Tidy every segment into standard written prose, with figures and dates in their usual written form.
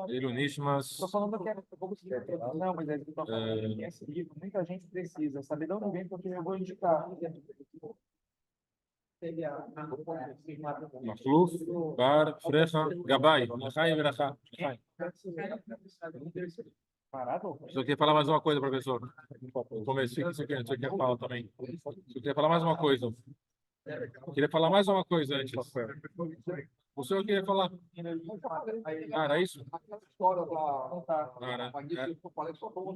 Ele Nishmas. Estou falando que eu vou buscar. Não, mas eu estou falando que esse livro muita gente precisa saber de onde vem, porque eu vou indicar. Machluf, Bar, Frecha, Gabai. Lechaim e Racha. Parado? Só queria falar mais uma coisa, professor. No começo, isso aqui, você quer falar também. Só queria falar mais uma coisa. Queria falar mais uma coisa antes. O senhor queria falar? Ah, era isso?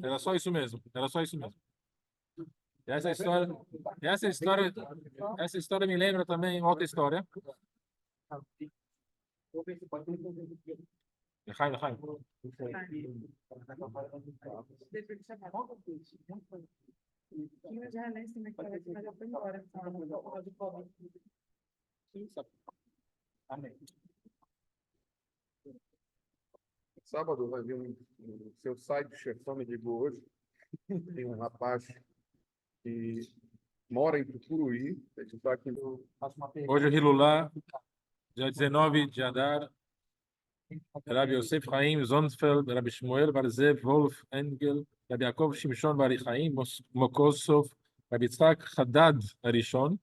Era só isso mesmo. Era só isso mesmo. Essa história me lembra também outra história. Lechaim, Lechaim. Sábado vai vir no seu site, o chefão me ligou hoje. Tem um rapaz que mora em Tucuruí. Ele está aqui no... Hoje o Hilulá, dia 19 de Adar. Rabbi Yosef Chaim Zonfeld, Rabbi Shmuel Bar Zev Wolf Engel, Rabbi Yaakov Shimshon Bar Chaim Mokosov, Rabbi Yitzhak Haddad Arishon,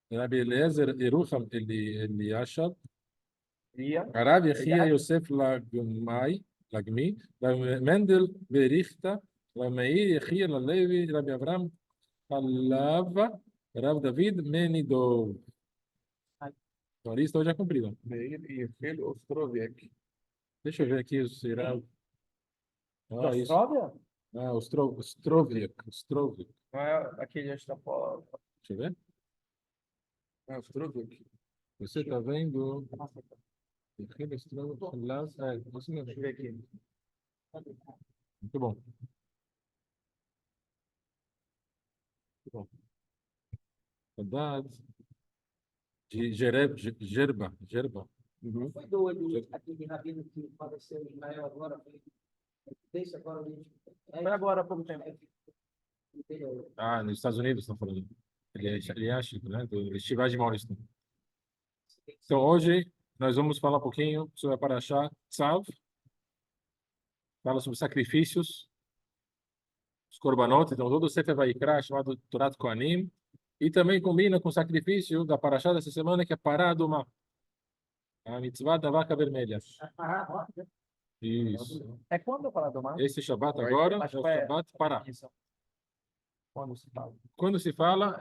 Rabbi Eliezer Yerucham Eliashab, Rabbi Yechia Yosef Lagmi, Rabbi Mendel Berichta, Rabbi Meir Yechia Lalevi, Rabbi Avram Halava, Rabbi David Menidov. A lista hoje é cumprida. Meir e filho Ostroviec. Deixa eu ver aqui se irá. Ah, isso. Ah, Ostroviec. Não é aquele antes da porta. Deixa eu ver. Ostroviec. Você está vendo? Você mesmo. Deixa eu ver aqui. Muito bom. Muito bom. Haddad. De Gerba. Uhum. Foi doido aquele rabino que faleceu em Israel agora. Deixa agora. Foi agora há pouco tempo. Ah, nos Estados Unidos estão falando. Ele é chico, né? Do Shivaji Morrison. Então, hoje, nós vamos falar um pouquinho sobre a Parashá Tzav. Fala sobre sacrifícios, os korbanot. Então, todo o Sefer Vaikra, chamado Torat Kohanim. E também combina com o sacrifício da Parashá dessa semana, que é Pará Adumá. A mitzvah da vaca vermelha. Isso. É quando eu falar do mar? Esse Shabbat agora é o Shabbat Pará. Quando se fala? Quando se fala,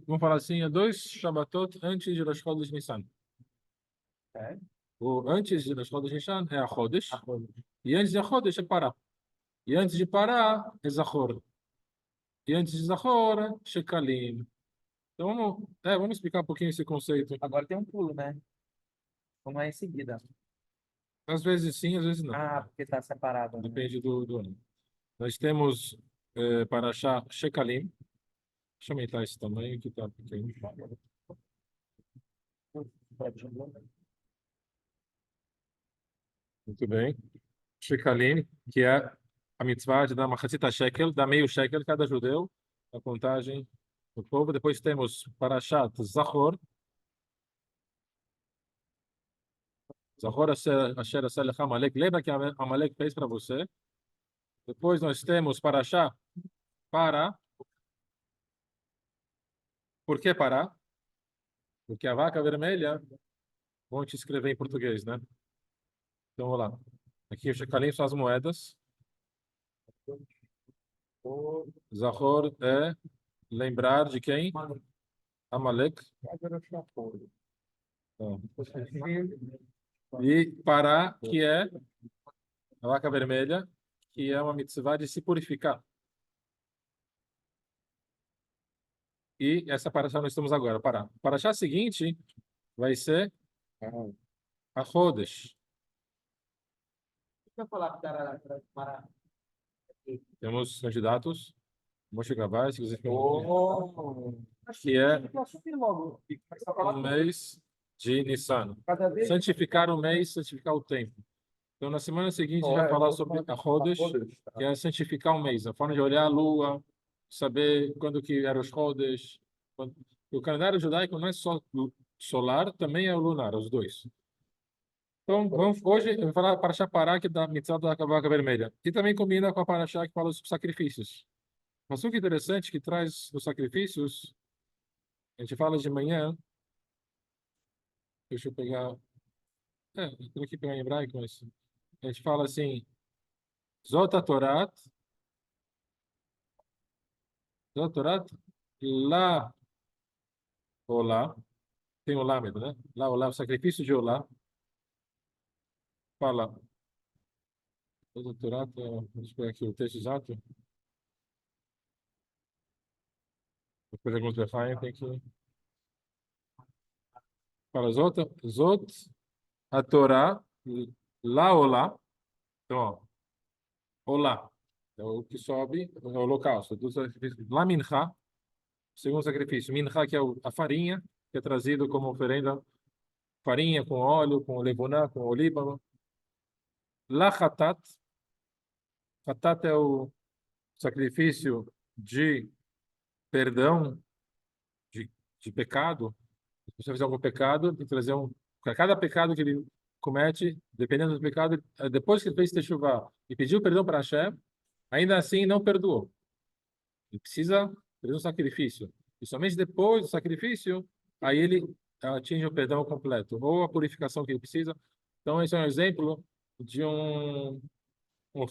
vamos falar assim, 2 Shabbatot antes de Rosh Chodesh Nissan. O antes de Rosh Chodesh Nissan é a Chodesh. E antes de Chodesh é Pará. E antes de Pará é Zachor. E antes de Zachor, Shekalim. Então vamos explicar um pouquinho esse conceito. Agora tem um pulo, né? Como é em seguida. Às vezes sim, às vezes não. Ah, porque está separado. Né? Depende do ano. Nós temos Parashá Shekalim. Deixa eu aumentar esse tamanho que está pequeno. Muito bem. Shekalim, que é a mitzvah de dar uma Hatzita Shekel, dar meio shekel cada judeu, a contagem do povo. Depois temos Parashat Zachor. Zachor Asher Asher Lecha Amalek. Lembra que Amalek fez para você? Depois nós temos Parashá Pará. Por que Pará? Porque a vaca vermelha, vamos te escrever em português, né? Então, vamos lá. Aqui o Shekalim são as moedas. O Zachor é lembrar de quem? Amalek. E Pará, que é a vaca vermelha, que é uma mitzvah de se purificar. E essa paraxá nós estamos agora, Pará. A paraxá seguinte vai ser a Chodesh. Temos candidatos. Moshe Gabbai, se quiser que é o mês de Nissan. Santificar o mês, santificar o tempo. Então, na semana seguinte, a gente vai falar sobre a Chodesh, que é santificar o mês. A forma de olhar a lua, saber quando que era os Chodesh. O calendário judaico não é só solar, também é o lunar, os dois. Então, hoje eu vou falar para Parashá que da mitzvah da vaca vermelha. E também combina com a Parashá que fala sobre sacrifícios. Um assunto interessante que traz os sacrifícios, a gente fala de manhã, deixa eu pegar, eu tenho que pegar em hebraico, mas a gente fala assim, Zot HaTorat, lá, olá, tem o Lamed, né? Lá, olá, o sacrifício de olá, fala, Zot HaTorat, deixa eu pegar aqui o texto exato, depois alguns detalhes, tem que, fala, Zot HaTorá, lá, olá, então, ó, olá, é o que sobe, é o holocausto, do sacrifício, lá, mincha, segundo sacrifício, mincha, que é a farinha, que é trazido como oferenda, farinha com óleo, com levoná, com olíbano, lá, hatat, hatat é o sacrifício de perdão, de pecado, se você fizer algum pecado, tem que trazer cada pecado que ele comete, dependendo do pecado, depois que ele fez techuvá e pediu perdão para Hashem, ainda assim não perdoou. Ele precisa fazer um sacrifício. E somente depois do sacrifício, aí ele atinge o perdão completo, ou a purificação que ele precisa. Então, esse é um exemplo de um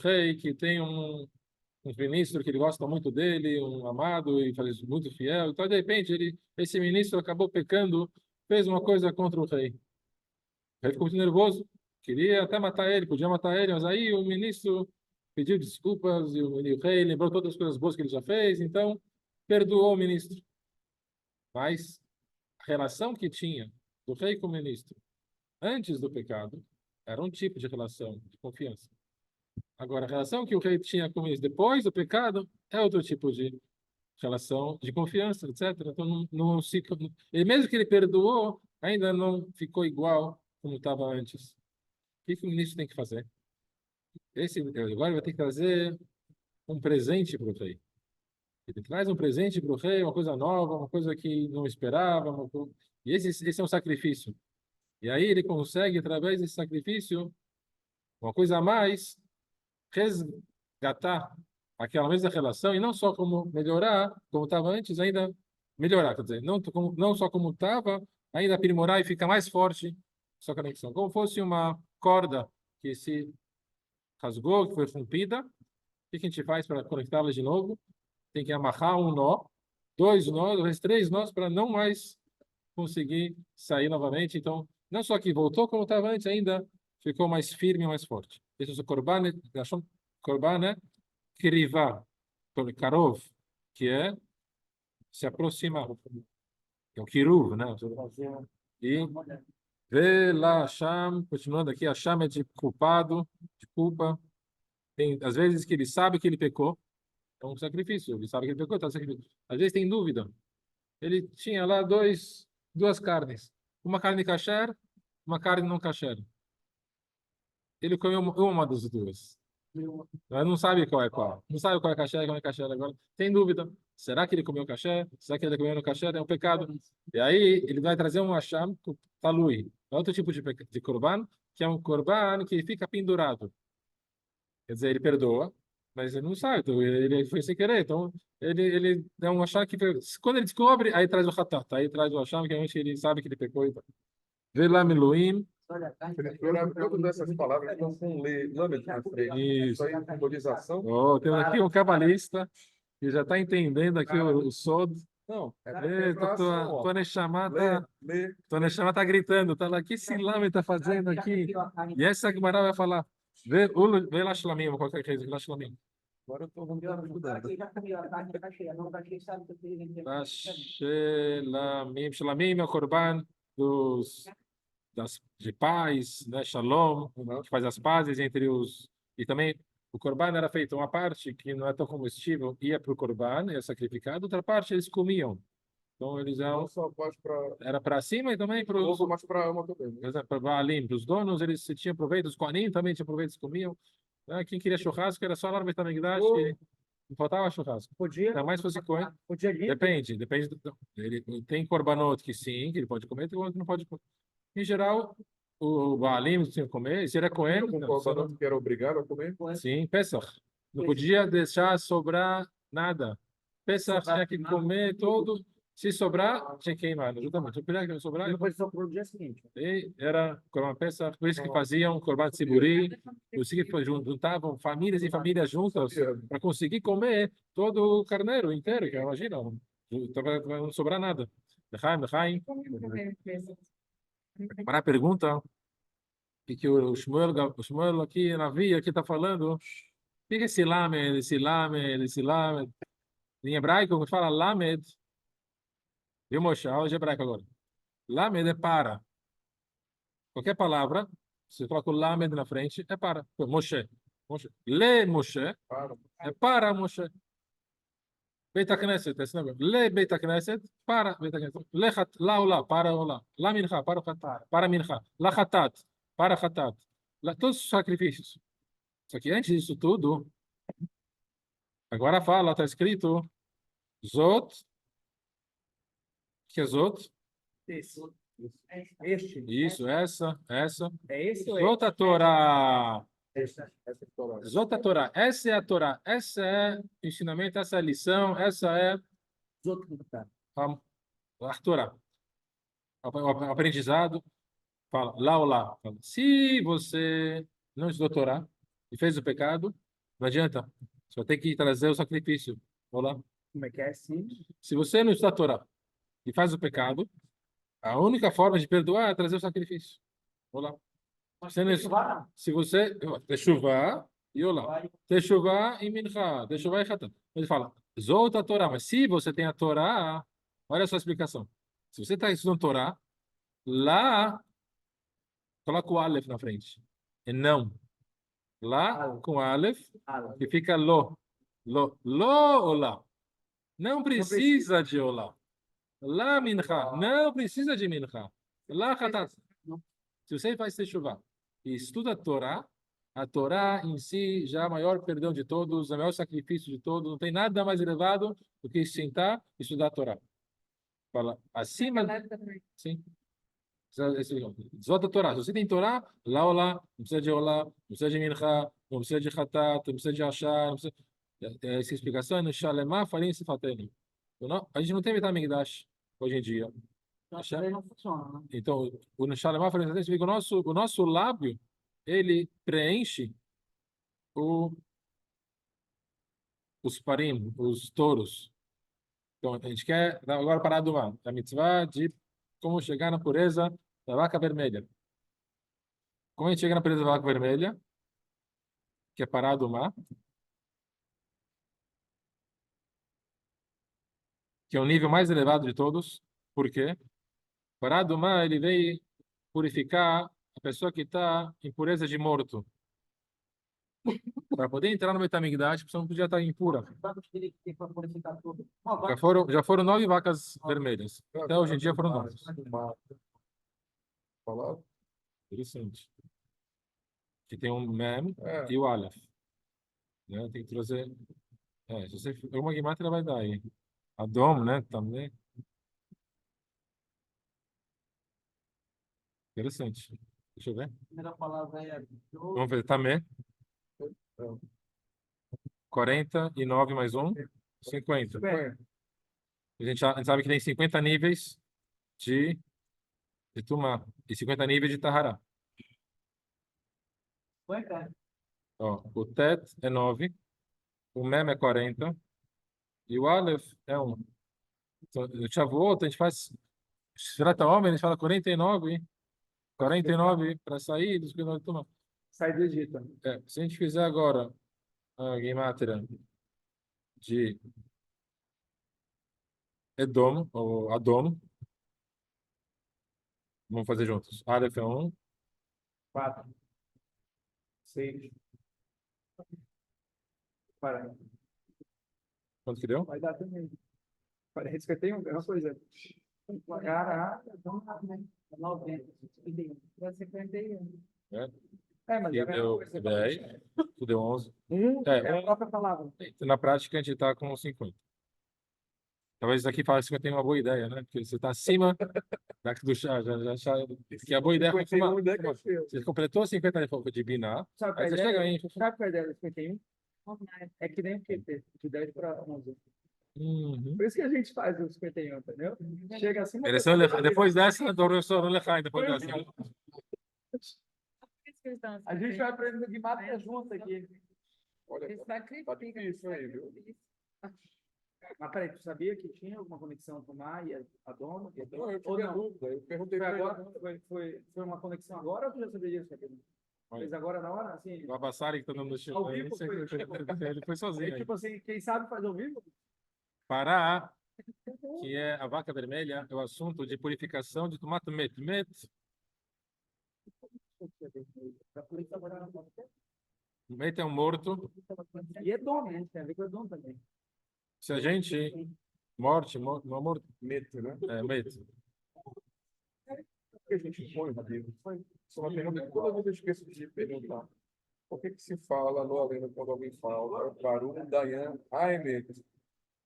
rei que tem um ministro que ele gosta muito dele, um amado e faz muito fiel. Então, de repente, esse ministro acabou pecando, fez uma coisa contra o rei. O rei ficou muito nervoso, queria até matar ele, podia matar ele, mas aí o ministro pediu desculpas e o rei lembrou todas as coisas boas que ele já fez, então perdoou o ministro. Mas a relação que tinha do rei com o ministro antes do pecado era um tipo de relação de confiança. Agora, a relação que o rei tinha com eles depois do pecado é outro tipo de relação de confiança, etc. Então, e mesmo que ele perdoou, ainda não ficou igual como estava antes. O que o ministro tem que fazer? Agora vai ter que trazer um presente para o rei. Ele traz um presente para o rei, uma coisa nova, uma coisa que não esperava. E esse é um sacrifício. E aí ele consegue, através desse sacrifício, uma coisa a mais, resgatar aquela mesma relação e não só como melhorar, como estava antes, ainda melhorar, quer dizer, não só como estava, ainda aprimorar e ficar mais forte sua conexão. Como fosse uma corda que se rasgou, que foi rompida, o que a gente faz para conectá-la de novo? Tem que amarrar um nó, dois nós, talvez três nós, para não mais conseguir sair novamente. Então, não só que voltou como estava antes, ainda ficou mais firme e mais forte. Esse é o Korban, né? Krivá, Karov, que é se aproximar. É o Kiruv, né? E Vela Hashem, continuando aqui, Hashem é de culpado, de culpa. Tem, às vezes que ele sabe que ele pecou, é um sacrifício. Ele sabe que ele pecou, então é um sacrifício. Às vezes tem dúvida. Ele tinha lá duas carnes. Uma carne kasher, uma carne não kasher. Ele comeu uma das duas. Mas não sabe qual é qual. Não sabe qual é kasher e qual é kasher agora. Tem dúvida. Será que ele comeu kasher? Será que ele comeu no kasher? É um pecado. E aí ele vai trazer um hasham, talui. É outro tipo de korban, que é um korban que fica pendurado. Quer dizer, ele perdoa, mas ele não sabe. Então ele foi sem querer. Então ele é um hasham que... Quando ele descobre, aí traz o hatat. Aí traz o hasham, que realmente ele sabe que ele pecou. Então. Vê lá, Miluim. Todas essas palavras estão com lamed na frente. Isso aí é simbolização. Oh, temos aqui um cabalista que já está entendendo aqui o sod. Não, Tua Neshama tá gritando, tá lá, que silame está fazendo aqui? E essa Gemara vai falar, vê lá Shlamim, qualquer coisa, lá Shlamim. Agora eu estou estudando. Shlamim é o Korban de paz, né? Shalom, que faz as pazes entre os... E também o Korban era feito uma parte que não é tão comestível, ia para o Korban, ia sacrificado, outra parte eles comiam. Então eles eram... Não só pode para... Era para cima e também para os... Mas para alma também. Por exemplo, para Baalim, para os donos, eles tinham proveito, os Kohanim também tinham proveito, eles comiam. Quem queria churrasco era só lá no Betamigdash, que não faltava churrasco. Podia. Ainda mais fosse Kohen. Podia ali. Depende. Ele tem Korbanot que sim, que ele pode comer, tem outro que não pode comer. Em geral, o Baalim tinha que comer, isso era Cohen. Com o Korbanot que era obrigado a comer. Sim, Pesach. Não podia deixar sobrar nada. Pesach tinha que comer todo. Se sobrar, tinha que queimar. Justamente. Não podia sobrar. Depois só pro dia seguinte. E era Corban Pesach. Por isso que faziam Corban Tziburi. Por isso que juntavam famílias e famílias juntas para conseguir comer todo o carneiro inteiro. Que imagina, para não sobrar nada. Lechaim. Para a pergunta que o Shmuel aqui na via aqui está falando. O que é esse lamed, esse lamed, esse lamed? Em hebraico, quando fala lamed, viu, Moshe? Aula de hebraico agora. Lamed é para. Qualquer palavra, você coloca o lamed na frente, é para. Moshe. Moshe. Le Moshe é para Moshe. Beit HaKnesset, esse negócio. Le Beit HaKnesset, para Beit HaKnesset. Lechat, lá ou lá, para ou lá. La mincha, para mincha. La chatat, para chatat. Todos os sacrifícios. Só que antes disso tudo, agora fala, está escrito Zot, que é Zot? Esse. Este. Isso, essa. É esse ou Zot a Torá. Essa é a Torá. Zot a Torá. Essa é a Torá. Essa é o ensinamento, essa é a lição, essa é a Torá. O aprendizado. Fala, lá ou lá. Fala, se você não estudou Torá e fez o pecado, não adianta. Você vai ter que trazer o sacrifício. Olá. Como é que é assim? Se você não estuda a Torá e faz o pecado, a única forma de perdoar é trazer o sacrifício. Olá. Se você techuvá e olá, techuvá e mincha, techuvá e chatan. Ele fala, zota a Torá, mas se você tem a Torá, olha a sua explicação. Se você está estudando Torá, lá coloca o Aleph na frente. E não. Lá com Aleph e fica lo. Lo olá. Não precisa de olá. Lá mincha, não precisa de mincha. Lá chatat. Se você faz techuvá e estuda a Torá em si já é o maior perdão de todos, é o maior sacrifício de todos, não tem nada mais elevado do que sentar e estudar a Torá. Fala, acima... Sim. Zota a Torá. Se você tem Torá, lá ou lá, não precisa de olá, não precisa de mincha, não precisa de chatat, não precisa de achar, não precisa... Essa explicação é no Shalemá Farim Sifatenu. A gente não tem Betamigdash hoje em dia. Não funciona, né? Então, o Neshalemá significa o nosso lábio, ele preenche os parim, os touros. Então, a gente quer agora parar do mar. A mitzvah de como chegar na pureza da vaca vermelha. Como a gente chega na pureza da vaca vermelha, que é parar do mar, que é o nível mais elevado de todos. Por quê? Parar do mar, ele veio purificar a pessoa que está em pureza de morto. Para poder entrar no Betamigdash, a pessoa não podia estar impura. Já foram 9 vacas vermelhas. Até hoje em dia foram 9. Palavra. Interessante. Que tem um mem É. e o aleph. Né? Tem que trazer... se você... Uma guimatra vai dar aí. Adom, né? Também. Interessante. Deixa eu ver. A primeira palavra é Vamos ver. Tamé. 49 mais 1. 50. A gente sabe que tem 50 níveis de Tumá e 50 níveis de Tahará. Ó, o Tet é 9, o Mem é 40 e o Aleph é 1. Então, o Shavuot, a gente faz. Se trata homem, a gente fala 49. 49 para sair dos 59 de Tumá. Sai do Egito. Se a gente fizer agora a Gematria de Edom, ou Adom, vamos fazer juntos. Aleph é 1. 4. 6. 40. Quanto que deu? Vai dar também. Parece que eu tenho uma coisa. Caraca, então, 90. 51. É. Mas Aqui é a mesma deu coisa. 10, tu deu 11. É a É, própria palavra. na prática a gente está com 50. Talvez isso aqui fale que eu tenho uma boa ideia, né? Porque você está acima do chá, que é a boa ideia. 51 ideia que eu sei. Você completou 50 de Biná, Sabe qual é aí a você chega ideia? aí. Sabe qual é a ideia do 51? É que nem o QT, de 10 para 11. Uhum. Por isso que a gente faz o 51, entendeu? Chega assim. Depois dessa, eu não lefai, depois dessa. A gente vai aprendendo de mata junto aqui. Olha, tá difícil aí, viu? Mas peraí, tu sabia que tinha alguma conexão com o Mar e a Doma? Não, eu Ou tive não? dúvida. Eu perguntei Foi pra agora? ele. Foi uma conexão agora ou tu já sabia disso, Rabino? Olha. Fez agora na hora? Assim, O Abassari que tá dando ao vivo foi, ele foi sozinho. aí. tipo assim, quem sabe faz ao vivo? Pará, que é a vaca vermelha, é o assunto de purificação de tomate met. Met é um morto. E é dom, né? Tem a ver com dom também. Se a gente morte, morto, Meto, né? met. O que a gente põe, Rabino? Isso é uma pergunta que toda vez eu esqueço de perguntar. Por que se fala no Aleno quando alguém fala Barum, Dayan, Aimet?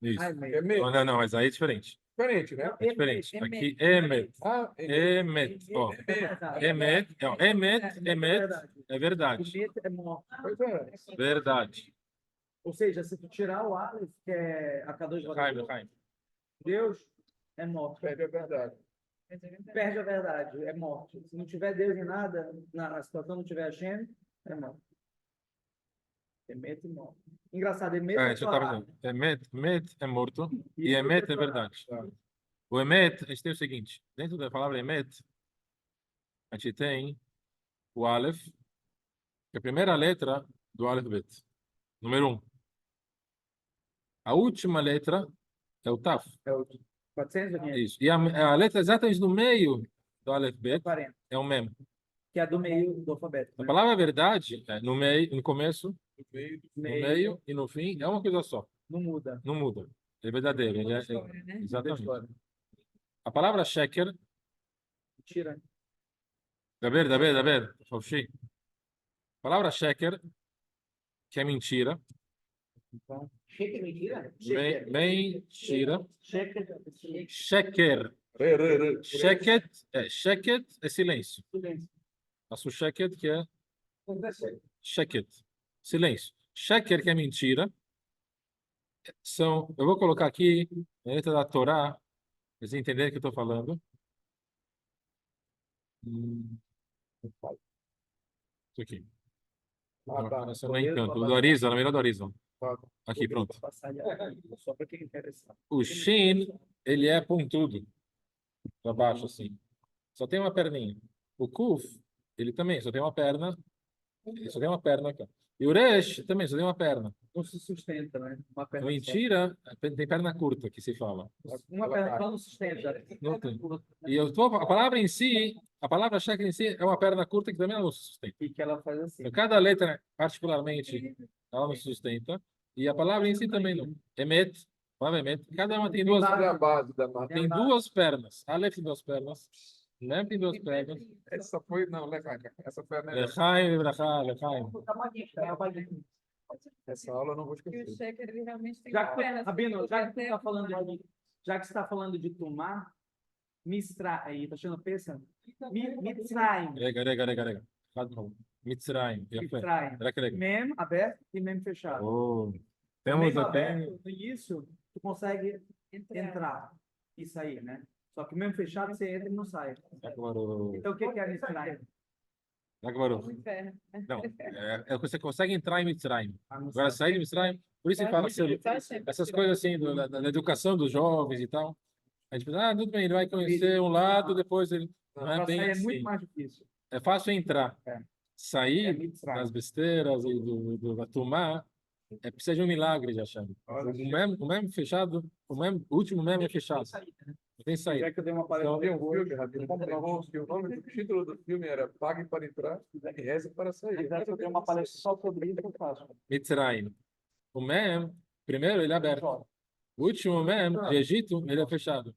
Isso. Ai, mas- É met. Não, mas aí é diferente. Diferente, né? É diferente. Aqui é met. Ah, Emet, ó. Emet, é verdade. O medo é morte. pois é. Verdade. Ou seja, se tu tirar o Aleph, que é a K2 Chaim. Deus é morte. Pede a verdade. Perde a verdade, é morte. Se não tiver Deus em nada, na situação não tiver Hashem, é morte. Emet e morte. Engraçado, Emet é Deixa eu estar falar. dizendo. Met é morto e Emet é verdade. O Emet, a gente tem o seguinte: dentro da palavra Emet, a gente tem o Aleph, que é a primeira letra do Aleph Bet. Número 1. A última letra é o Taf. É o 400 ou 500? Isso. E a letra exatamente no meio do Aleph Bet 40, é o Mem. que é a do meio do alfabeto. A Né? palavra verdade, no meio, no começo, No meio do no meio e no fim, é uma coisa só. Não muda. Não muda. Ele é verdadeiro. Ele é, Da exatamente. história. A palavra sheker, Tira. Daber, Fauci. A palavra sheker, que é mentira, Chega é mentira? mentira. Checa. Sheker. Re. Sheket é silêncio. Silêncio. Faço sheket, que é sheket. Silêncio. Sheker, que é mentira. Eu vou colocar aqui, na letra da Torá, para vocês entenderem o que eu estou falando. Isso aqui. Ah, tá. Essa não é encanto. O do Arizon, na melhor do Arizon. Tá. Aqui, pronto. Só para quem interessar. O Shin, ele é pontudo. Para baixo, assim. Só tem uma perninha. O Kuf, ele também só tem uma perna. Ele só tem uma perna aqui. E o Resh também só tem uma perna. Não se sustenta, né? Uma perna Mentira, tem perna curta que se fala. só. Uma perna só não sustenta. Não tem. E a palavra em si, a palavra sheker em si é uma perna curta que também não se sustenta. E que ela faz assim. Então, cada letra, particularmente, ela não se sustenta. E a palavra em si também não. Emet, palavra emet, cada uma tem duas, Olha a base da marca. tem duas pernas. Aleph tem duas pernas. Lem tem duas pernas. Essa foi, não, Lecaca. Essa foi a melhor. Lechaim, Lechaim. Essa aula eu não vou E o esquecer. Sheker, ele realmente tem Já que, pernas. Rabino, já que você está falando de tomar, Mistra, aí, tá achando peça? Mitzrayim. Rega. Mitzrayim. Mitzrayim. Rega. Mem aberto e mem fechado. Oh. Temos Mem até. aberto, no início, tu consegue entrar e sair, né? Só que mesmo fechado, você entra e não sai. Então, o que é Mitzrayim? O inferno. Não, você consegue entrar em Mitzrayim. Ah, não Agora, sai. sair de Mitzrayim, por isso ele fala assim, essas coisas assim, da educação dos jovens e tal. A gente pensa, tudo bem, ele vai conhecer um lado, depois ele. Não é Pra bem sair é assim. muito mais difícil. É fácil entrar. É. Sair Mitzrayim. das besteiras e da Tumá, precisa de um milagre, já chama. O meme fechado, o último meme é fechado. Não tem saída. Já que eu dei uma Então, palestra tem um hoje, filme, Rabino, comprovou que o título do filme era Pague para entrar e Reze para sair. já que eu dei uma palestra só sobre isso, eu faço. Mitzrayim. O mem, primeiro, ele é aberto. O último mem, de Egito, ele é fechado.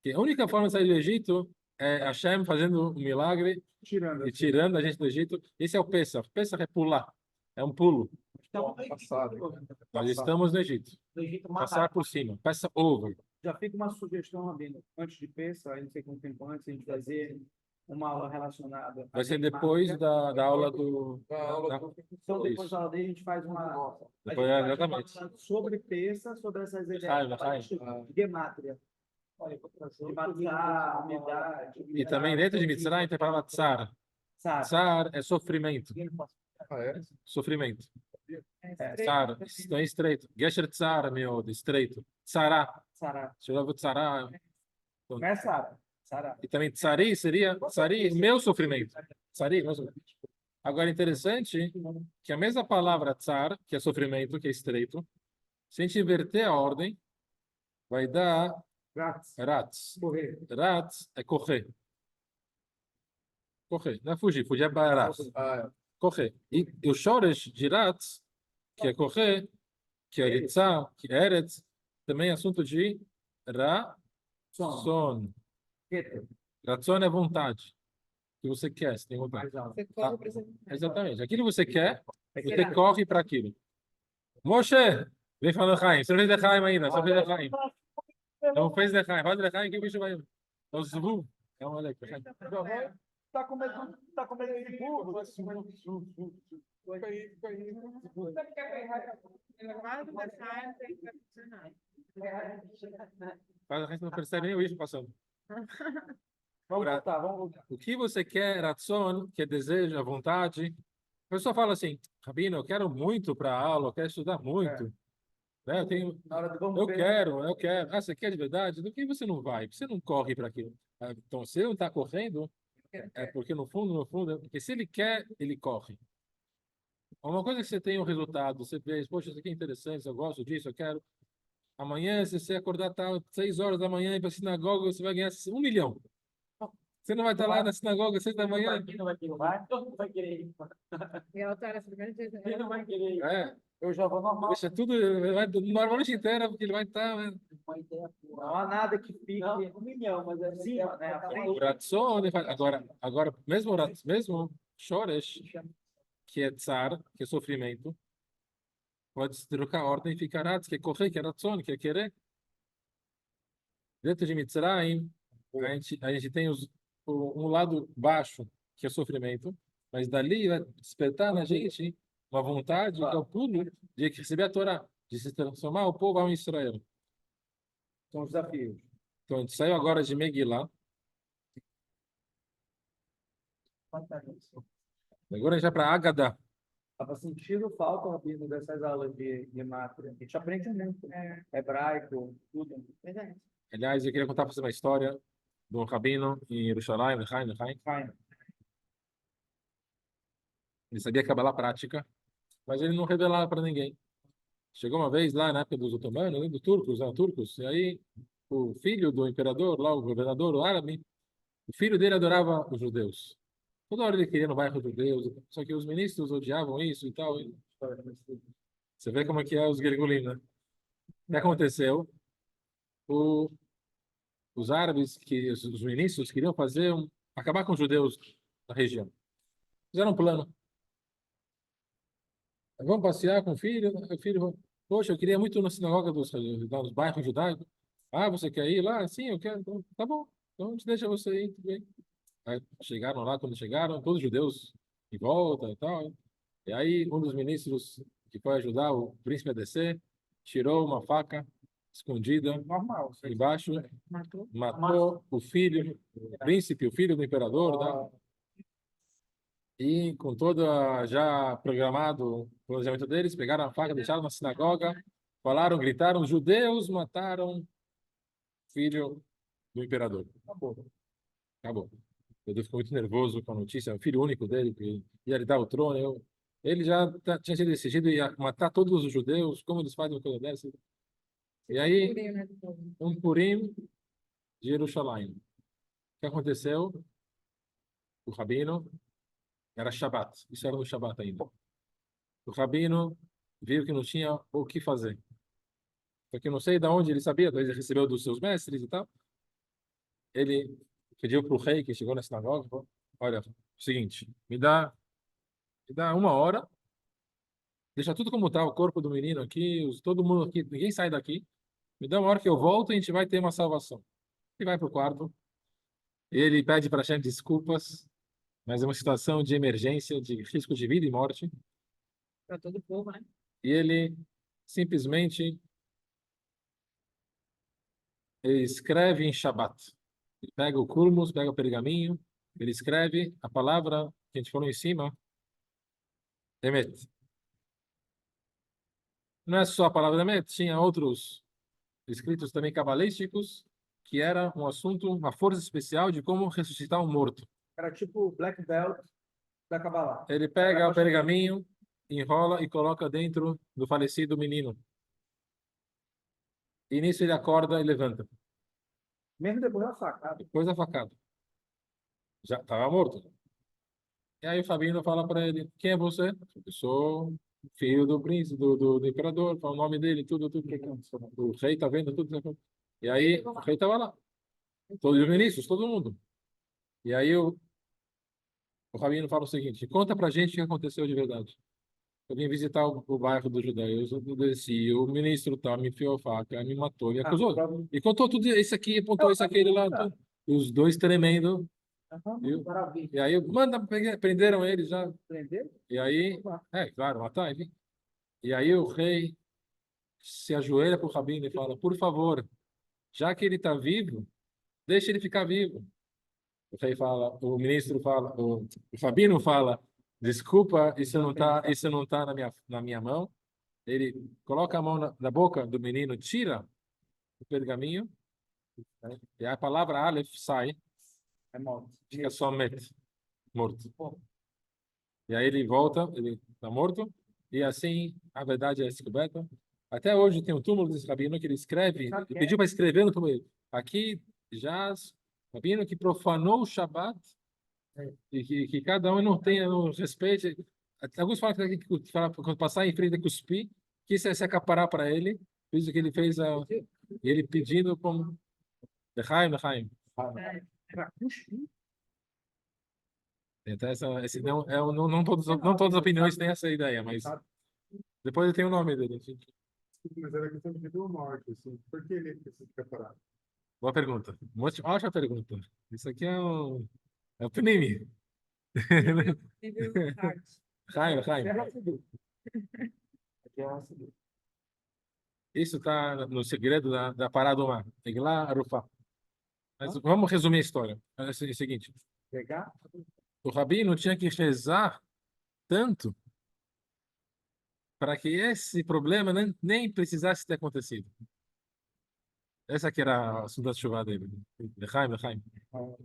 Porque a única forma de sair do Egito é Hashem fazendo um milagre Tirando. e tirando a gente do Egito. Esse é o Pesach. Pesach é pular. É um pulo. Então, Passado. Nós estamos no Egito. No Egito, Passar por cima. Passa over. Já fica uma sugestão, Rabino, antes de Pêssar, aí não sei quanto tempo antes, a gente fazer uma aula relacionada. à Vai ser gemática. depois da aula do... Da aula da- do- Então, depois Isso. da aula dele, a gente faz uma. Nossa. A Depois, gente faz exatamente. uma sobre Pêssar, sobre essas ideias Vai. de gemátria. De matar, umidade. E também dentro de Mitzrayim tem a palavra tsar. Sabe? Tsar é sofrimento. Ah, é? Sofrimento. É Tsar, então é estreito. Gesher tsar, meu, estreito. Tsará. Sará. Chegava tsará. Não é Sara. Sará. E também tsari seria tsari, meu sofrimento. Tsari, meu sofrimento. Agora, interessante que a mesma palavra tsar, que é sofrimento, que é estreito, se a gente inverter a ordem, vai dar Grátis. ratz. Correr. Ratz é correr. Correr, não é fugir, fugir é barato. Ah, Correr. E o shoresh de ratz, que é correr, que é ritzah, que é eretz, também é assunto de ratzon. Keter. Ratzon é vontade. O que você quer, você tem vontade. Mais alto. Você corre para você. Exatamente. Aquilo que você quer, É você querer. corre para aquilo. Moshe, vem falando Chaim. Você não fez Lechaim ainda, só fez Lechaim. Não fez Lechaim. Faz Lechaim que o bicho vai... É o Zvu. É um moleque. Tá com medo de burro. fica aí, fica aí. Elevado da raiva tem que funcionar. Faz Lechaim, você não percebe nem o bicho passando. Vamos voltar. O que você quer, Ratzon, que é desejo, a vontade. A pessoa fala assim, Rabino, eu quero muito para a aula, eu quero estudar muito. Né? Na hora do vamos Eu ver. quero. Ah, você quer de verdade? Do que você não vai? Você não corre para aquilo. Ah, então, se ele não está correndo, é porque no fundo, porque se ele quer, ele corre. Uma coisa que você tem um resultado, você vê, poxa, isso aqui é interessante, eu gosto disso, eu quero. Amanhã, se você acordar tá, 6 horas da manhã e ir para a sinagoga, você vai ganhar 1 milhão. Você não vai estar lá na sinagoga às 6 da manhã? Não vai querer. Todo mundo vai querer ir. E ela está nessa primeira vez. Quem não vai querer ir? É, Eu já vou normal. deixa tudo, vai normal a noite inteira, porque ele vai estar. Né? Uma ideia boa. Não há nada que fique. Não, 1 milhão, mas é Sim, né, a frente. O Ratzon, agora mesmo Shoresh, que é tsar, que é sofrimento, pode se trocar a ordem e ficar Ratz, que é correr, que é Ratzon, que é querer. Dentro de Mitzrayim, a gente tem um lado baixo, que é sofrimento, mas dali vai despertar na gente uma vontade, que é o pulo de receber a Torá, de se transformar o povo ao Israel. São os desafios. Então, a gente saiu agora de Megillah, agora a gente vai para Agadá. Estava sentindo falta, Rabino, dessas aulas de gemátria. A gente aprende muito. Hebraico, tudo. Verdade. Aliás, eu queria contar para vocês uma história de um rabino em Jerusalém, Lechaim. Fine. Ele sabia Kabbalah prática, mas ele não revelava para ninguém. Chegou uma vez lá na época dos otomanos, né, dos turcos, e aí o filho do imperador, lá o governador, o árabe, o filho dele adorava os judeus. Toda hora ele queria no bairro judeus, só que os ministros odiavam isso e tal. Você vê como é que é os Gergulim, né? O que aconteceu? Os árabes, os ministros queriam acabar com os judeus da região. Fizeram um plano. Vamos passear com o filho. O filho falou, poxa, eu queria muito ir na sinagoga dos bairros judaicos. Ah, você quer ir lá? Sim, eu quero. Então, tá bom. Então a gente deixa você ir. Tudo bem. Aí chegaram lá, quando chegaram, todos os judeus em volta e tal. E aí um dos ministros que foi ajudar o príncipe a descer, tirou uma faca escondida Normal. embaixo, Matou. matou o filho, o príncipe, o filho do imperador, né? E com todo já programado o planejamento deles, pegaram a faca, deixaram na sinagoga, falaram, gritaram, os judeus mataram o filho do imperador. Acabou. Ele ficou muito nervoso com a notícia, é o filho único dele, que ia herdar o trono. Ele já tinha sido decidido a matar todos os judeus, como eles fazem uma coisa dessa. E aí, Né, do povo. um Purim de Jerusalém. O que aconteceu? O rabino, era Shabat, isso era no Shabat ainda. O rabino viu que não tinha o que fazer. Só que eu não sei de onde ele sabia, talvez ele recebeu dos seus mestres e tal. Ele pediu para o rei que chegou na sinagoga, falou, olha, seguinte, me dá 1 hora, deixa tudo como está, o corpo do menino aqui, todo mundo aqui, ninguém sai daqui, Me dá uma hora que eu volto e a gente vai ter uma salvação. Ele vai para o quarto, ele pede para Hashem desculpas, mas é uma situação de emergência, de risco de vida e morte, Para todo o povo, né? e ele simplesmente ele escreve em Shabat. Ele pega o culmus, pega o pergaminho, ele escreve a palavra que a gente falou em cima, Emet. Não é só a palavra Emet, tinha outros escritos também cabalísticos, que era um assunto, uma força especial de como ressuscitar um morto. Era tipo o Black Belt da Kabbalah. Ele pega o pergaminho, enrola e coloca dentro do falecido menino. E nisso ele acorda e levanta. Mesmo depois da facada. Depois da facada. Já estava morto. E aí o Fabino fala para ele: quem é você? Eu sou filho do príncipe, do imperador, fala o nome dele, tudo. O rei tá vendo tudo. E aí o rei estava lá. Todos os ministros, todo mundo. E aí o Rabino fala o seguinte: conta pra gente o que aconteceu de verdade. Eu vim visitar o bairro dos judeus, eu desci, o ministro tal me enfiou a faca, me matou, me acusou. E contou tudo isso aqui, apontou isso aqui, ele lá. Tudo. E os dois tremendo. Viu? Maravilha. E aí, prenderam ele já. Aprender? E aí, claro, matar, enfim. E aí o rei se ajoelha para o Rabino e fala: por favor, já que ele está vivo, deixa ele ficar vivo. O rei fala, o ministro fala, o Rabino fala: desculpa, isso não tá na minha mão. Ele coloca a mão na boca do menino, tira o pergaminho, e a palavra Aleph sai, É morto. fica só Met, morto. E aí ele volta, ele está morto, e assim a verdade é descoberta. Até hoje tem um túmulo desse rabino que ele escreve, ele pediu para escrever no túmulo. Aqui jaz rabino que profanou o Shabat, e que cada um não tenha, não respeite. Alguns falam que quando passar em frente a cuspir, que isso é se acaparar para ele, fez o que ele fez, e ele pedindo como Lechaim. Pra cuspir. Então, esse não todas as opiniões têm essa ideia, mas depois ele tem o nome dele. Mas era questão de vida ou morte, assim. Por que ele precisa ficar parado? Boa pergunta. Ótima pergunta. Isso aqui é o Pnimi. Nível hard. Chaim. Aqui é receber. Isso está no segredo da Paraduma. Eglah Arufá. Mas vamos resumir a história. É o seguinte. Pegar? O rabino tinha que rezar tanto para que esse problema nem precisasse ter acontecido. Essa que era a assunto da chuva dele. Lechaim.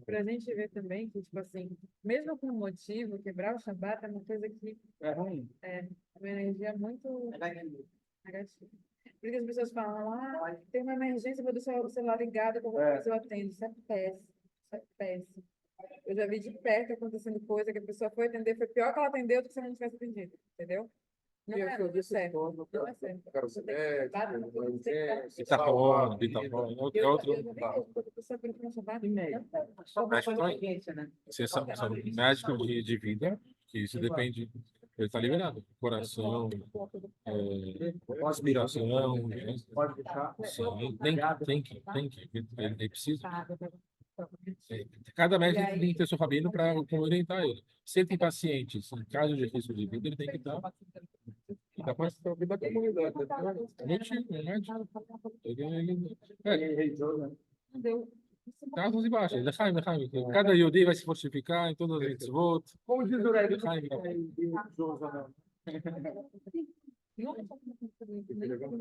Pra gente ver também que, tipo assim, mesmo com motivo, quebrar o Shabbat é uma coisa que É ruim. é uma energia muito negativa. Por isso que as pessoas falam, tem uma emergência, vou deixar o celular ligado, qualquer coisa eu atendo. Isso é péssimo. Isso é péssimo. Eu já vi de perto acontecendo coisa que a pessoa foi atender, foi pior que ela atendeu do que se ela não tivesse atendido, entendeu? Não é certo. Não é certo. Cara, Você tem que cuidar do que você tem que Bitachon. Eu Outro. já vi que a pessoa foi no Shabbat, E meio. Só uma Acho que contingência, né? são médicos de vida, que isso depende. Ele está liberado. Coração, respiração. Pode deixar. Sim, tem que. Ele precisa. Cada médico tem que ter seu rabino para orientar ele. Se ele tem pacientes em caso de risco de vida, ele tem que dar para a vida da comunidade. É médico. Casos e baixas. Lechaim. Cada Yodi vai se fortificar em todas as mitzvot. Como diz o Rebbe, Lechaim.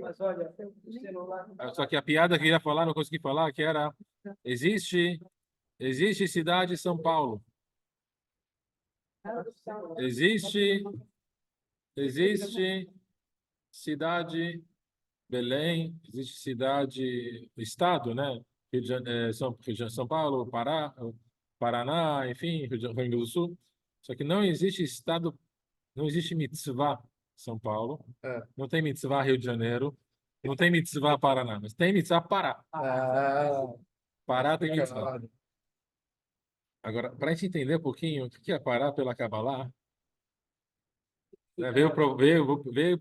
mas olha, o celular. Só que a piada que eu ia falar, não consegui falar, que era: existe cidade São Paulo. Existe cidade Belém, existe cidade, estado, né? São Paulo, Paraná, enfim, Rio Grande do Sul. Só que não existe estado, não existe mitzvah São Paulo, não tem mitzvah Rio de Janeiro, não tem mitzvah Paraná, mas tem mitzvah Pará. Pará tem mitzvah. Agora, para a gente entender um pouquinho o que é Pará pela Kabbalah, né? Veio para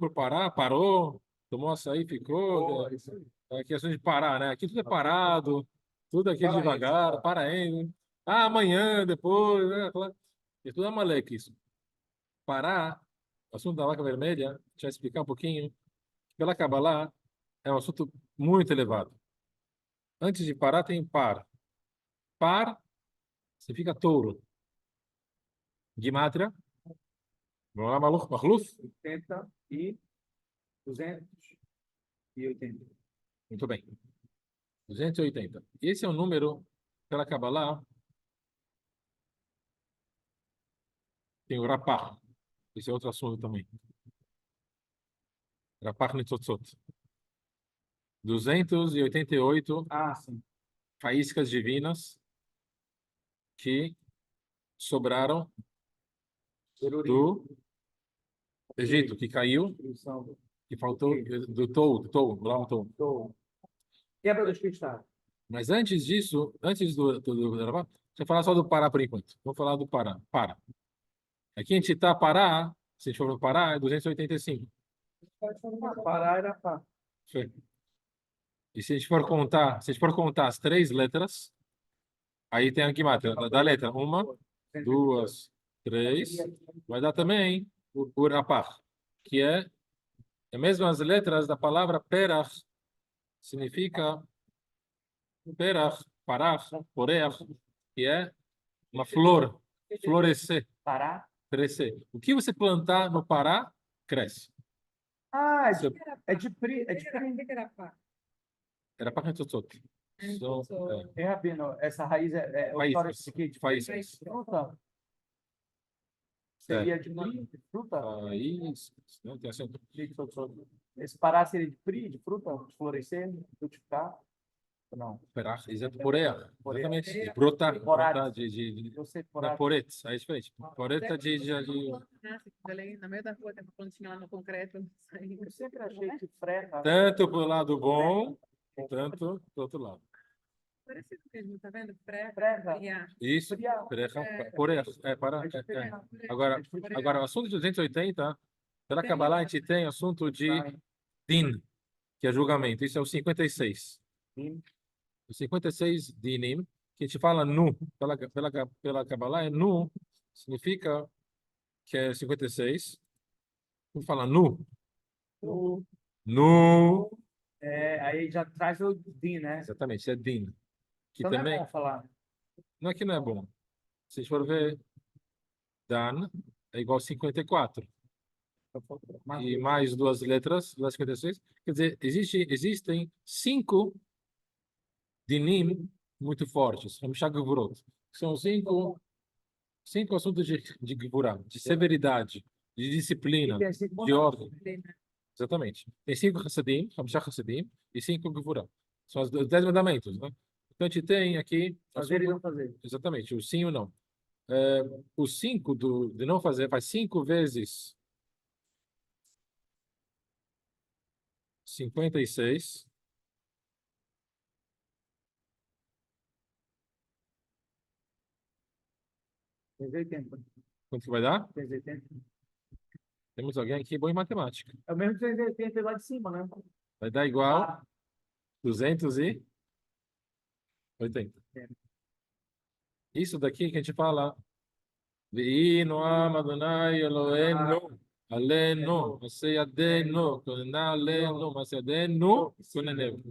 o Pará, parou, tomou açaí, ficou. É questão de parar, né? Aqui tudo é parado, tudo aqui é devagar, paraendo. Ah, amanhã, depois, né? E tudo é maleque isso. Parar, o assunto da vaca vermelha, deixa eu explicar um pouquinho. Pela Kabbalah, é um assunto muito elevado. Antes de parar, tem par. Par significa touro. Gimatria. Vamos lá, Mahluf? 80 e 280. Muito bem. 280. Esse é o número, pela Kabbalah, tem o Rapar. Esse é outro assunto também. Rapar Nitzotzot. 288 Ah, sim. faíscas divinas que sobraram do Egito, que caiu, que faltou do tou. Quebra dos cristais. Mas antes disso, antes do Rapar, deixa eu falar só do Pará por enquanto. Vamos falar do Pará. Para. Aqui a gente está Pará, se a gente for para Pará, é 285. Parar era pá. Foi. E se a gente for contar, se a gente for contar as 3 letras, aí tem a Gimatria da letra 1, 2, 3, vai dar também o Urapar, que é as mesmas letras da palavra Perach, significa Perach, Parach, Poreach, que é uma flor, florescer, Parar. crescer. O que você plantar no Pará, cresce. Ah, Você- é de pri. É de O pri. que era pá? Era para Tzotzot. É, Rabino, essa raiz é o Faíscas. floresta aqui de Faíscas. fruta. Seria de pri, de fruta? Faíscas. Não tem acento. Esse Pará seria de pri, de fruta, de florescer, frutificar? Não. Perach, Poreach. Poreach. Exatamente. De brotar. Porat. Brotar de Eu sei na Porá. Poretz. Aí é diferente. Poreta de Nasce ali no meio da rua, tem uma plantinha lá no concreto. Saindo. Eu sempre achei que freta. tanto pro lado bom, tanto pro outro lado. Parecido mesmo, tá vendo? Pré, Prega. friar. Isso, Friar. Poreach, para. Agora, o assunto de 280, pela Kabbalah, a gente tem assunto de din, que é julgamento. Isso é o 56. O 56 dinim, que a gente fala nu, pela Kabbalah, é nu, significa que é 56. Vamos falar nu. Nu. Aí já traz o din, né? Exatamente, isso é din. Que Então também, não é bom falar. não é que não é bom. Se a gente for ver, dan é igual a 54. E mais 2 letras, das 56. Quer dizer, existem 5 dinim muito fortes. Hamshah Gevurot. São 5 assuntos de Gevurah, de severidade, de disciplina, de ordem. Exatamente. Tem 5 Hassidim, Hamshah Hassidim, e 5 Gevurah. São os 10 mandamentos, né? Então a gente tem aqui. Fazer e não fazer. Exatamente, o sim ou não. O 5 de não fazer faz 5 vezes 56. Fez 80. Quanto que vai dar? Fez 80. Temos alguém aqui bom em matemática. É o mesmo 380 lá de cima, né? Vai dar igual 280. Isso daqui que a gente fala. Ve'ino am Adonai Eloheinu alenu maseyadenu konenalenu maseyadenu koneneu.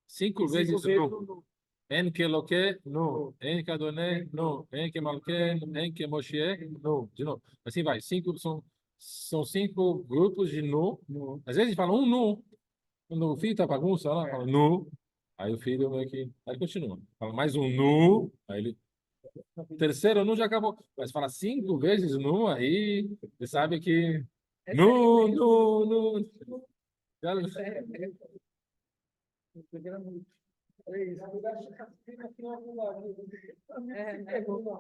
5 vezes nu. En que Eloque, nu. En que Adonai, nu. En que Malke, en que Moshe, nu. De novo. Assim vai. São 5 grupos de nu. Às vezes a gente fala um nu. Quando o filho tá bagunça, lá, fala nu. Aí o filho meio que. Aí continua. Fala mais um nu. Aí ele. Terceiro nu já acabou. Mas fala 5 vezes nu, aí você sabe que. Nu, nu, nu.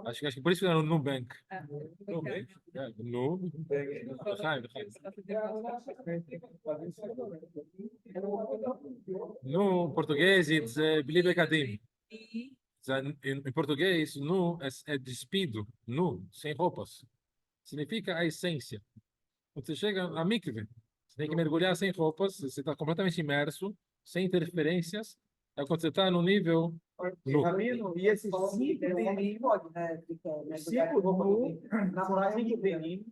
Acho que por isso que era no Nubank. Nubank? Nubank. No português, it's bli begadim. Em português, nu é despido, nu, sem roupas. Significa a essência. Quando você chega a mikve, você tem que mergulhar sem roupas, você está completamente imerso, sem interferências, é quando você está no nível nu. Rabino, e esses cinco tenim, pode, né? cinco nu, Na praia, cinco tenim,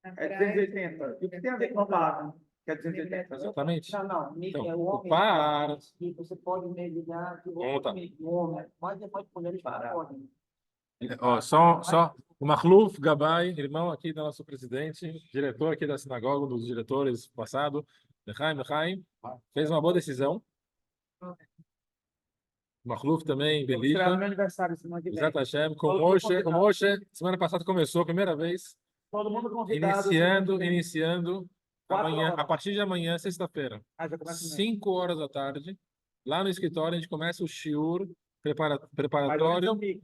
Na é praia, 280. E o que tem a ver com a barra? Que é 280. Exatamente. Não, Então, é o o homem. par, Que você pode mergulhar de Vamos lá. homem, mas depois mulheres podem. ó, só o Mahluf Gabay, irmão aqui do nosso presidente, diretor aqui da sinagoga, um dos diretores passado, Lechaim, fez uma boa decisão. Mahluf também, Vou tirar no Belita, meu aniversário semana que vem. Zat Hashem, com Todo mundo o convidado. Moshe, semana passada começou a primeira vez, Todo mundo convidado. iniciando Quatro amanhã, horas. a partir de amanhã, sexta-feira, Já começa mesmo. 5 horas da tarde, lá no escritório a gente começa o shiur Mas preparatório, então, Mico,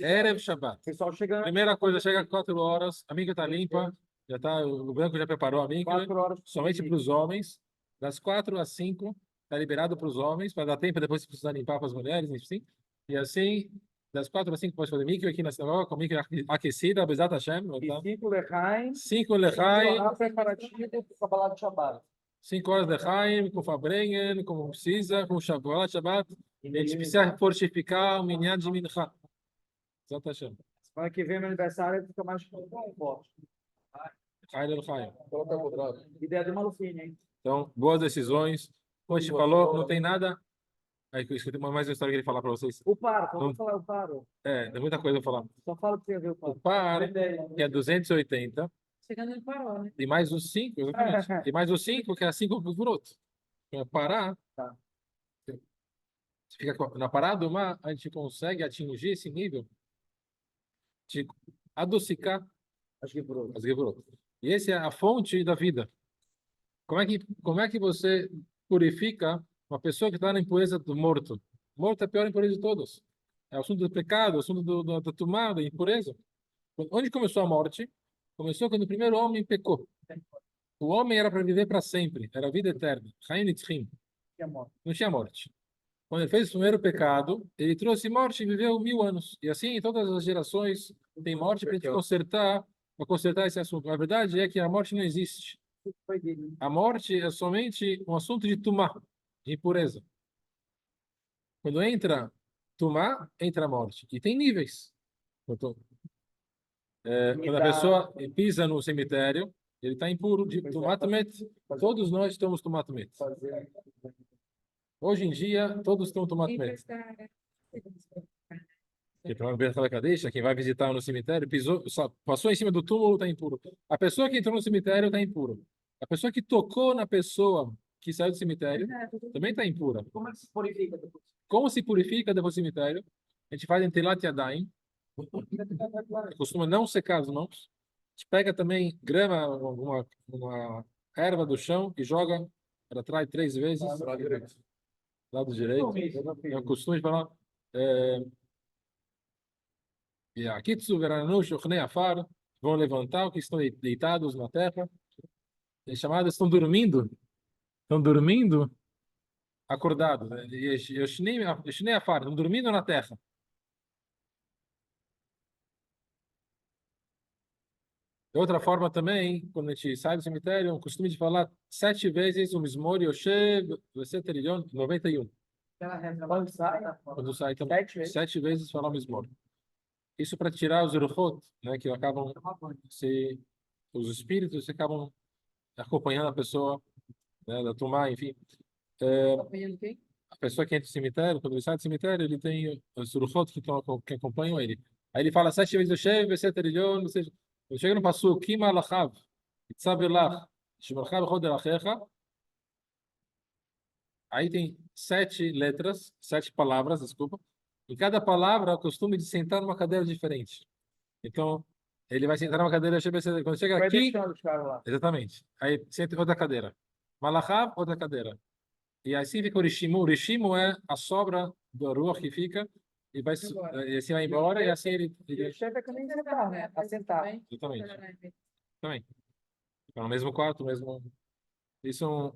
Erev Shabbat. pessoal chegando Primeira coisa, chega às 4 horas, a mica está limpa, já tá, o banco já preparou a mica, 4 horas. somente para os homens, das 4 às 5, está liberado para os homens, para dar tempo depois se precisar limpar para as mulheres, enfim. E assim, das 4 às 5 pode fazer mica aqui na sinagoga, com mica aquecida, Bezat Hashem. E Tá? 5 lechaim. 5 lechai, Preparativo para falar de Shabbat. 5 horas de Lechaim, com Fabrengen, como precisa, com Shabbat. A gente precisa fortificar o minyan de Mincha. Bezat Hashem. Semana que vem, meu aniversário, fica mais forte. Lechaim. Coloca quadrado. Ideia do Malufini, hein? Então, boas decisões. Como a gente falou, não tem nada. Aí eu escutei mais uma história que ele falar para vocês. O paro, Não- vamos falar o paro. Tem muita coisa para falar. Só fala para você ver o O paro. par, que é 280, chegando em Paró, né? e mais os 5, exatamente. E mais os 5, que é 5 por outro. Parar. Tá. Se fica na parada do mar, a gente consegue atingir esse nível de adocicar Acho que por outro. as Gevorot. E essa é a fonte da vida. Como é que você purifica uma pessoa que está na impureza do morto? Morto é a pior impureza de todos. É o assunto do pecado, o assunto da tumá, da impureza. Onde começou a morte? Começou quando o primeiro homem pecou. O homem era para viver para sempre, era a vida eterna. Chaim Nitzchim. Não tinha morte. Quando ele fez o primeiro pecado, ele trouxe morte e viveu 1000 anos. E assim, em todas as gerações, tem morte para a gente consertar esse assunto. A verdade é que a morte não existe. A morte é somente um assunto de tumá, de impureza. Quando entra tumá, entra a morte. E tem níveis. Quando a pessoa pisa no cemitério, ele está impuro de tumatemet. Todos nós estamos tumatemet. Hoje em dia, todos estão tumatemet. Quem vai visitar no cemitério, passou em cima do túmulo, está impuro. A pessoa que entrou no cemitério está impuro. A pessoa que tocou na pessoa que saiu do cemitério também está impura. Como é que se purifica depois? Como se purifica depois do cemitério? A gente faz em Telat Yadayim. Costuma não secar as mãos. A gente pega também grama, uma erva do chão e joga para trás 3 vezes. Lado direito. É o costume de falar. E aqui vão levantar, que estão deitados na terra. É chamado, estão dormindo acordados. Estão dormindo na terra. De outra forma também, quando a gente sai do cemitério, é um costume de falar 7 vezes o Mizmor Yoshev, 91. Quando sai também, 7 vezes falar o Mizmor. Isso para tirar os Ruchot, né, que acabam os espíritos que acabam acompanhando a pessoa, né, da tumá, enfim. Acompanhando quem? A pessoa que entra no cemitério, quando ele sai do cemitério, ele tem os Ruchot que acompanham ele. Aí ele fala 7 vezes Yoshev, ou seja, quando chega no passo, Kima Lachav, Itzabelach, Shemorchav Echod Erachecha, aí tem 7 letras, 7 palavras, desculpa. E cada palavra é o costume de sentar numa cadeira diferente. Então, ele vai sentar numa cadeira, quando chega Vai aqui, deixando os caras lá. exatamente. Aí senta outra cadeira. Malachav, outra cadeira. E assim fica o Rishimu. O Rishimu é a sobra do Ruach que fica, e assim vai embora, e assim ele O chefe é que nem sentar, né? Assentar. exatamente. Também. Fica no mesmo quarto, mesmo. Isso.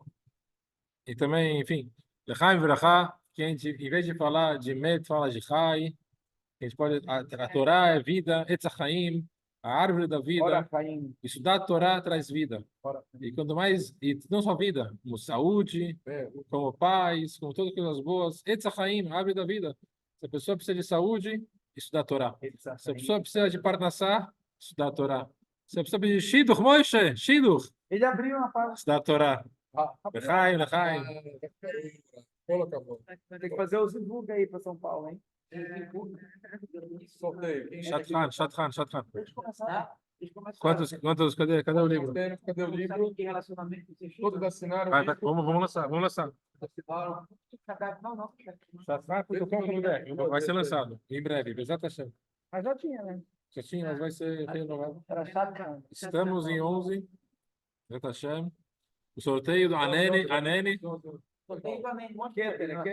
E também, enfim, Lechaim Verachá, que a gente, em vez de falar de Met, fala de Chai. A gente pode. A Torá é vida, Etzachaim. A árvore da vida, Ora Caim, estudar a Torá traz vida. ora E quanto mais, e não só vida, como saúde, como paz, como todas as coisas boas. Etz HaChaim, a árvore da vida. Se a pessoa precisa de saúde, estudar a Torá. Se a pessoa precisa de Parnassá, estudar a Torá. Se a pessoa precisa de Shidduch, Moshe, Shidduch, Ele abriu uma página. estudar a Torá. Lechaim, Lechaim. Tem que fazer os divulga aí para São Paulo, hein? Sorteio. Shatran, Shatran, Shatran. Deixa eu começar. Deixa eu começar. Quantos, cadê o livro? Cadê o livro? Que relacionamento existe? Todos assinaram. Vai, vamos lançar. Não, não. Shatran, vai ser lançado em breve, Bezat Hashem. Mas já tinha, né? Já tinha, mas vai ser renovado. Era chato. Estamos em 11, Bezat Hashem. O sorteio do Anene, Sorteio também.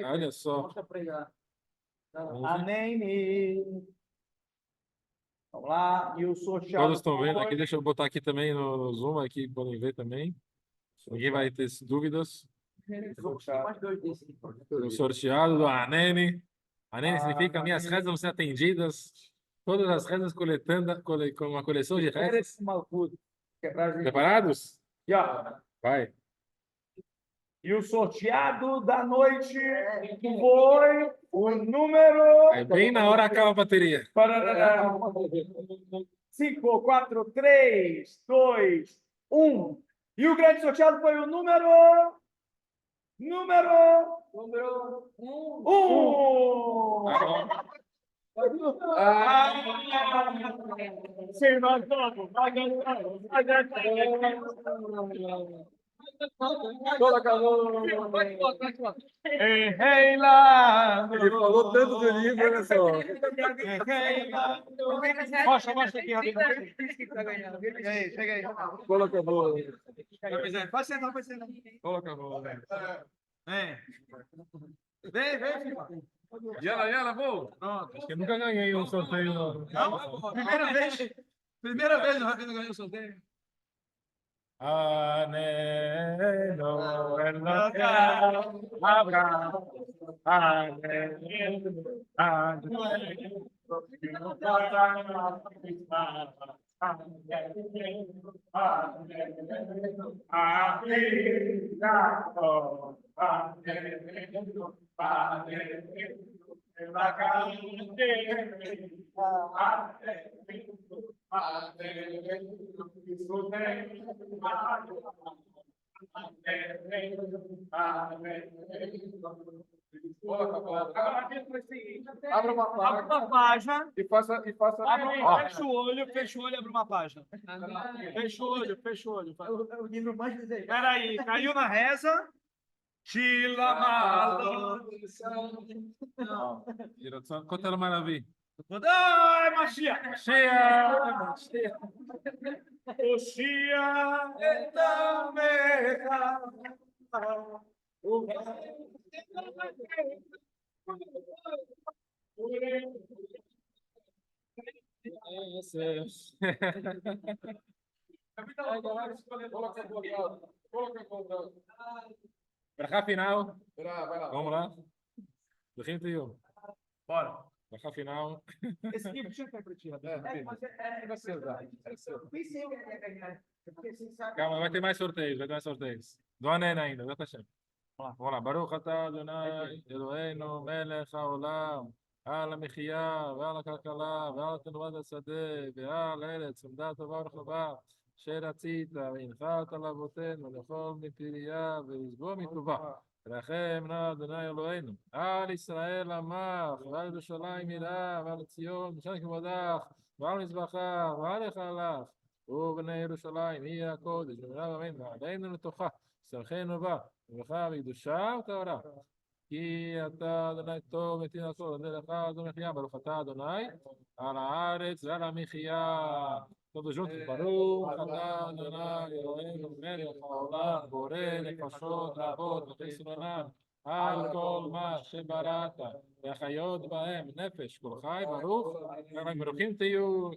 olha só. Mostra pra ele lá. 11. Amém. Vamos lá. E o sorteado. Todos estão vendo aqui, deixa eu botar aqui também no Zoom, aqui podem ver também. Ninguém vai ter dúvidas. Mais dois desses. O sorteado do Anene. Anene significa minhas rezas vão ser atendidas. Todas as rezas coletando, com uma coleção de rezas. Esse malcudo. Preparados? E, ó, Vai. e o sorteado da noite foi o número. Aí bem na hora acaba a bateria. 5, 4, 3, 2, 1. E o grande sorteado foi o número. Número 1. Sim, nós vamos. Toda calor. Ei lá. Ele falou tanto do livro, olha só. Mostra aqui, rapidinho. Chega aí. Coloca a bola. Pode sentar, pode sentar. Coloca a bola. Vem, filho. Yala, vou. Pronto. Acho que eu nunca ganhei um sorteio. Primeira vez o Rabino ganhou o sorteio. Aneno, Abraham, Coloca a bola. Abre uma página. E faça. Fecha o olho, abre uma página. Fecha o olho. O livro mais desejado. Peraí, caiu na reza. Tilamalo. Quanto era maravilha? Ai, Mashiach. Cheia! Oxia, etamecha. Brachá final. Vai lá. Vamos lá. Bechim Tiyum. Bora. Brachá final. Esse livro tinha que ir para ti, Vai ser usado. Calma, vai ter mais sorteios. Do Anen ainda, Bezat Hashem. Vamos lá. Baruch atah Adonai, Eloheinu, melech haolam, על המחיה ועל הכלכלה ועל תנועת השדה ועל ארץ עמדה טובה ורחבה שרצית והנחת על אבותינו לאכול מפריה ולשבוע מטובה. תרחם נא אדוני אלוהינו על ישראל עמך ועל ירושלים עירך ועל ציון משען כבודך ועל מזבחך ועל היכלך ובני ירושלים עיר הקודש במהרה בימינו ועלינו לתוכה שמחנו בה ברכה וקדושה וטהרה. כי אתה אדוני טוב נתין הכל, עודה לך אדוני מחיה, ברוך אתה אדוני על הארץ ועל המחיה. todos juntos, ברוך אתה אדוני אלוהינו מלך העולם בורא נפשות רבות וחסרונן על כל מה שבראת והחיות בהם נפש כל חי ברוך. ברוכים תהיו.